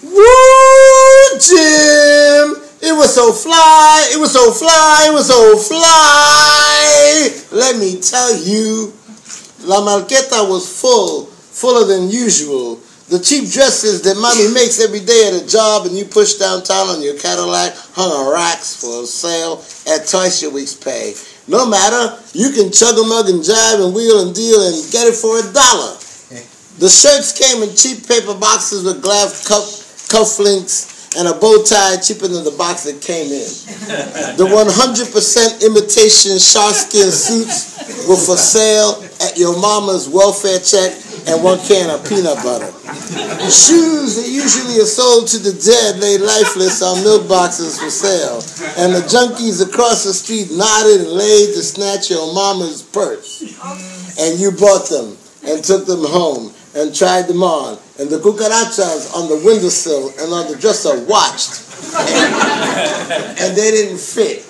Woo, Jim! It was so fly, it was so fly, it was so fly. Let me tell you, La Marqueta was fuller than usual. The cheap dresses that mommy makes every day at a job and you push downtown on your Cadillac hung on racks for sale at twice your week's pay. No matter, you can chug a mug and jive and wheel and deal and get it for $1. The shirts came in cheap paper boxes with glass cufflinks and a bow tie cheaper than the box that came in. The 100% imitation sharkskin suits were for sale at your mama's welfare check and 1 can of peanut butter. Shoes that usually are sold to the dead lay lifeless on milk boxes for sale, and the junkies across the street nodded and laid to snatch your mama's purse. And you bought them and took them home and tried them on, and the cucarachas on the windowsill and on the dresser watched, and they didn't fit.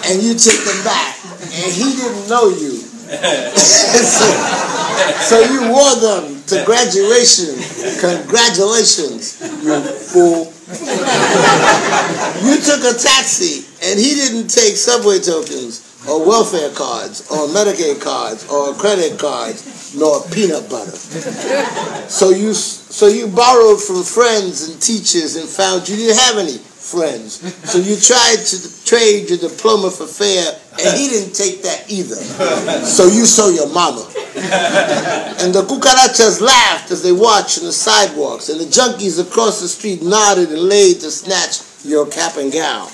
And you took them back, and he didn't know you. so you wore them to graduation. Congratulations, you fool. You took a taxi, and he didn't take subway tokens, or welfare cards, or Medicaid cards, or credit cards, nor peanut butter. So you borrowed from friends and teachers and found you didn't have any friends. So you tried to trade your diploma for fare, and he didn't take that either. So you saw your mama. And the cucarachas laughed as they watched on the sidewalks, and the junkies across the street nodded and laid to snatch your cap and gown.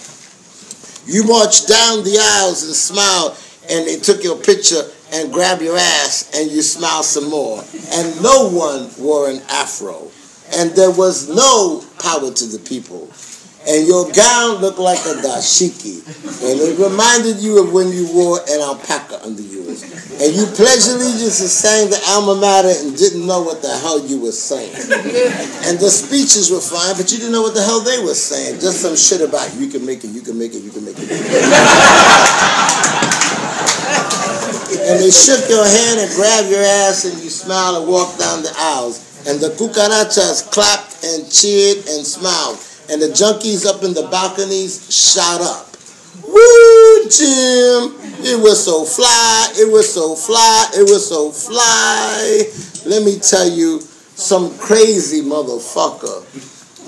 You marched down the aisles and smiled, and they took your picture and grabbed your ass, and you smiled some more. And no one wore an afro, and there was no power to the people. And your gown looked like a dashiki, and it reminded you of when you wore an alpaca under yours. And you pledged allegiance and sang the alma mater and didn't know what the hell you were saying. And the speeches were fine, but you didn't know what the hell they were saying. Just some shit about you can make it, you can make it, you can make it. And they shook your hand and grabbed your ass, and you smiled and walked down the aisles. And the cucarachas clapped and cheered and smiled. And the junkies up in the balconies shout up, "Woo, Jim! It was so fly, it was so fly, it was so fly." Let me tell you, some crazy motherfucker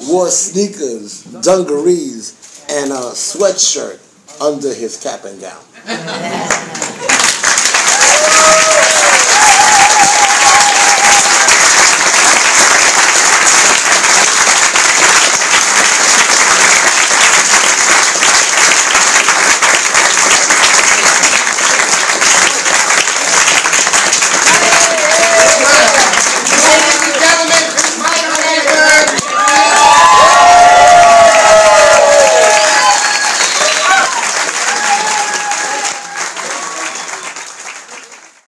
wore sneakers, dungarees, and a sweatshirt under his cap and gown.